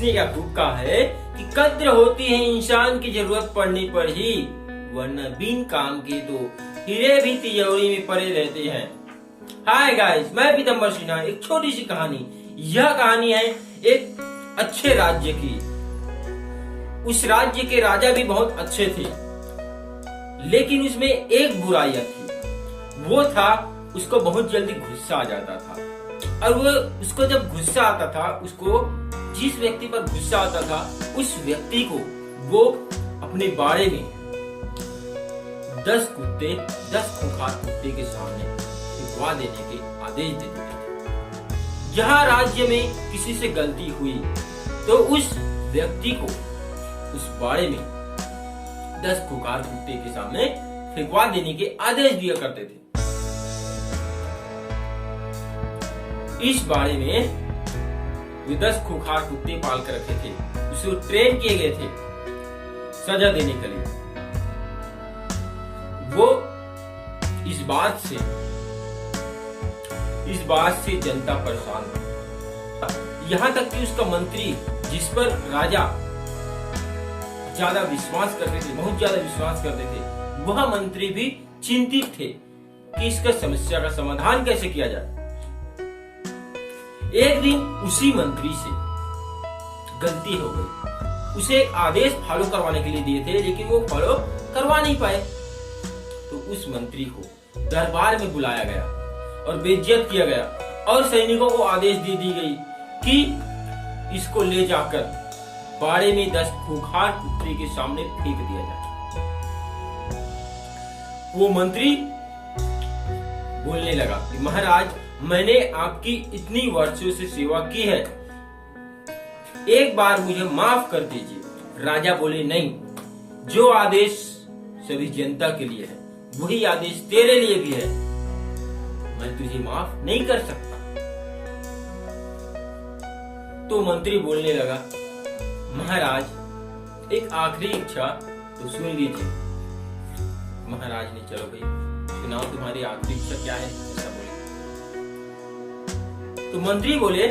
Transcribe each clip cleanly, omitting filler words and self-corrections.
इसने क्या खूब कहा है कि कद्र होती है इंसान की जरूरत पड़ने पर ही, वरना बिन काम के तो हीरे भी तिजोरी में पड़े रहते हैं। हाय गाइस, मैं पीतम्बर सिन्हा। एक छोटी सी कहानी। यह कहानी है एक अच्छे राज्य की। उस राज्य के राजा भी बहुत अच्छे थे, लेकिन उसमें एक बुराई थी। वो था, उसको बहुत जल्दी गुस्सा आ जाता था, और वो उसको जब गुस्सा आता था, उसको जिस व्यक्ति पर गुस्सा आता था उस व्यक्ति को वो अपने बारे में 10 खूंखार कुत्ते के सामने फिंकवा देने के आदेश दे देते थे। जहाँ राज्य में किसी से गलती हुई तो उस व्यक्ति को उस बारे में 10 खूंखार कुत्ते के सामने फिंकवा देने के आदेश दिया करते थे। इस बारे में वे 10 खूंखार कुत्ते पाल कर रखे थे, उसे ट्रेन किए गए थे सजा देने के लिए। वो इस बात से जनता परेशान था। यहाँ तक कि उसका मंत्री, जिस पर राजा ज्यादा विश्वास करते थे, बहुत ज्यादा विश्वास करते थे, वह मंत्री भी चिंतित थे कि इसका समस्या का समाधान कैसे किया जाए। एक दिन उसी मंत्री से गलती हो गई। उसे एक आदेश फॉलो करवाने के लिए दिए थे, लेकिन वो फॉलो करवा नहीं पाए। तो उस मंत्री को दरबार में बुलाया गया और बेइज्जत किया गया, और सैनिकों को आदेश दे दी गई कि इसको ले जाकर बाड़े में 10 खूंखार कुत्ते के सामने फेंक दिया जाए। वो मंत्री बोलने लगा कि महाराज, मैंने आपकी इतनी वर्षों से सेवा की है, एक बार मुझे माफ कर दीजिए। राजा बोले, नहीं, जो आदेश सभी जनता के लिए है वही आदेश तेरे लिए भी है, मैं तुझे माफ नहीं कर सकता। तो मंत्री बोलने लगा, महाराज, एक आखिरी इच्छा तो सुन लीजिए। महाराज ने, चलो भाई सुनाओ, तुम्हारी आखिरी इच्छा क्या है? ऐसा बोले। तो मंत्री बोले,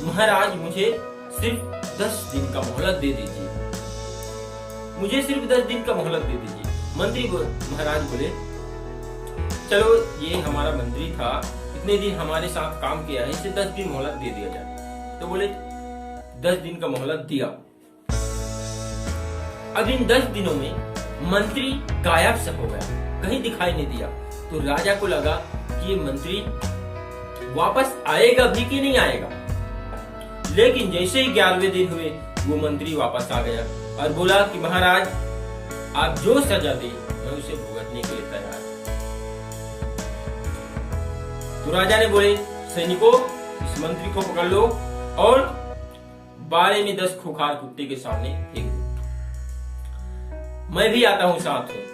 महाराज, मुझे सिर्फ 10 दिन का मोहलत दे दीजिए, मुझे सिर्फ 10 दिन का मोहलत दे दीजिए। महाराज बोले, चलो, ये हमारा मंत्री था, इतने दिन हमारे साथ काम किया है, इसे 10 दिन मोहलत दे दिया जाए। तो बोले 10 दिन का मोहलत दिया। अब इन 10 दिनों में मंत्री गायब सा हो गया, कहीं दिखाई नहीं दिया। तो राजा को लगा कि ये मंत्री वापस आएगा भी कि नहीं आएगा। लेकिन जैसे ही 11वें दिन हुए, वो मंत्री वापस आ गया और बोला कि महाराज, आप जो सजा दे मैं उसे भुगतने के लिए तैयार हूं। तो राजा ने बोले, सैनिकों, इस मंत्री को पकड़ लो और बाड़े में 10 खूंखार कुत्ते के सामने फेंक दो। मैं भी आता हूं साथ में,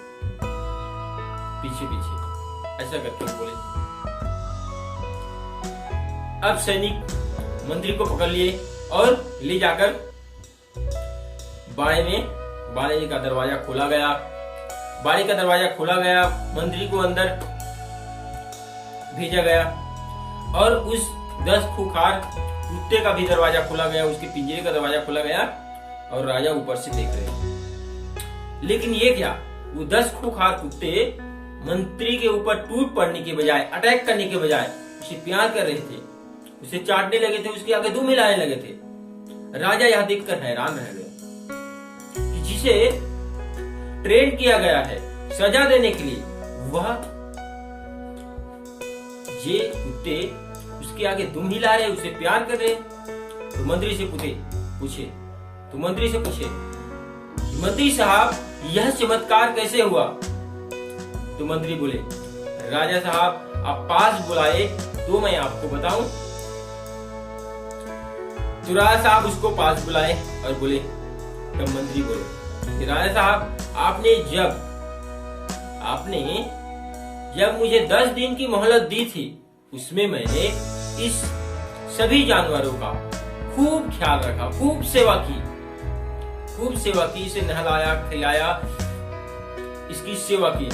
पीछे पीछे। ऐसा करके बोले। अब सैनिक मंत्री को पकड़ लिए और ले जाकर बाड़े का दरवाजा खोला गया। बाड़े का दरवाजा खोला गया, मंत्री को अंदर भेजा गया, और उस 10 खूंखार कुत्ते का भी दरवाजा खोला गया, उसके पिंजरे का दरवाजा खोला गया, और राजा ऊपर से देख रहे। लेकिन ये क्या, वो 10 खूंखार कुत्ते मंत्री के ऊपर टूट पड़ने के बजाय, अटैक करने के बजाय उसे प्यार कर रहे थे, उसे चाटने लगे थे, उसके आगे दूध मिलाने लगे थे। राजा यह देखकर हैरान रह गया कि जिसे ट्रेन किया गया है सजा देने के लिए, वह ये कुत्ते उसके आगे दुम हिला रहे, उसे प्यार कर रहे। तो मंत्री से पूछे, मंत्री साहब, यह चमत्कार कैसे हुआ? तो मंत्री बोले, राजा साहब, आप पास बुलाए तो मैं आपको बताऊं। तो राजा साहब उसको पास बुलाए और बोले। तब मंत्री बोले, राजा साहब, आपने जब मुझे 10 दिन की मोहलत दी थी, उसमें मैंने इस सभी जानवरों का खूब ख्याल रखा, खूब सेवा की, इसे नहलाया, खिलाया, इसकी सेवा की,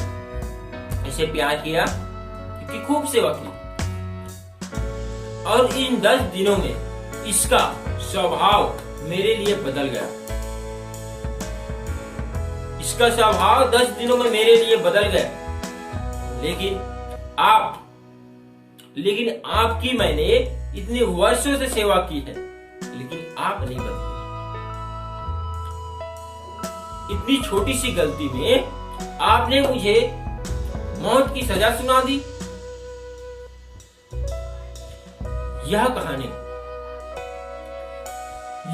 इसे प्यार किया, इसकी खूब सेवा की। और इन 10 दिनों में इसका स्वभाव मेरे लिए बदल गया। इसका स्वभाव 10 दिनों में मेरे लिए बदल गया। लेकिन आपकी मैंने इतने वर्षों से सेवा की है, लेकिन आप नहीं बदले। इतनी छोटी सी गलती में आपने मुझे मौत की सजा सुना दी।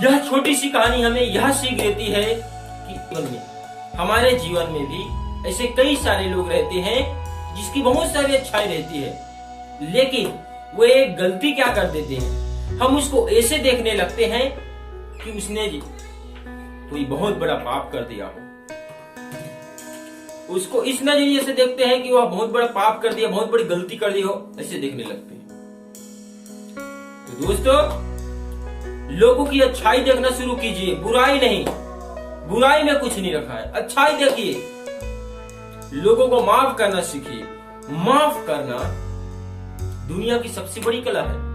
यह छोटी सी कहानी हमें यह सीख देती है कि हमारे जीवन में भी ऐसे कई सारे लोग रहते हैं जिसकी बहुत सारी अच्छाई रहती है, लेकिन वो एक गलती क्या कर देते हैं, हम उसको ऐसे देखने लगते हैं कि उसने कोई बहुत बड़ा पाप कर दिया हो। उसको इस नजरिए से देखते हैं कि वह बहुत बड़ा पाप कर दिया, बहुत बड़ी गलती कर दी हो, ऐसे देखने लगते हैं। तो दोस्तों, लोगों की अच्छाई देखना शुरू कीजिए, बुराई नहीं। बुराई में कुछ नहीं रखा है, अच्छाई देखिए। लोगों को माफ करना सीखिए। माफ करना दुनिया की सबसे बड़ी कला है।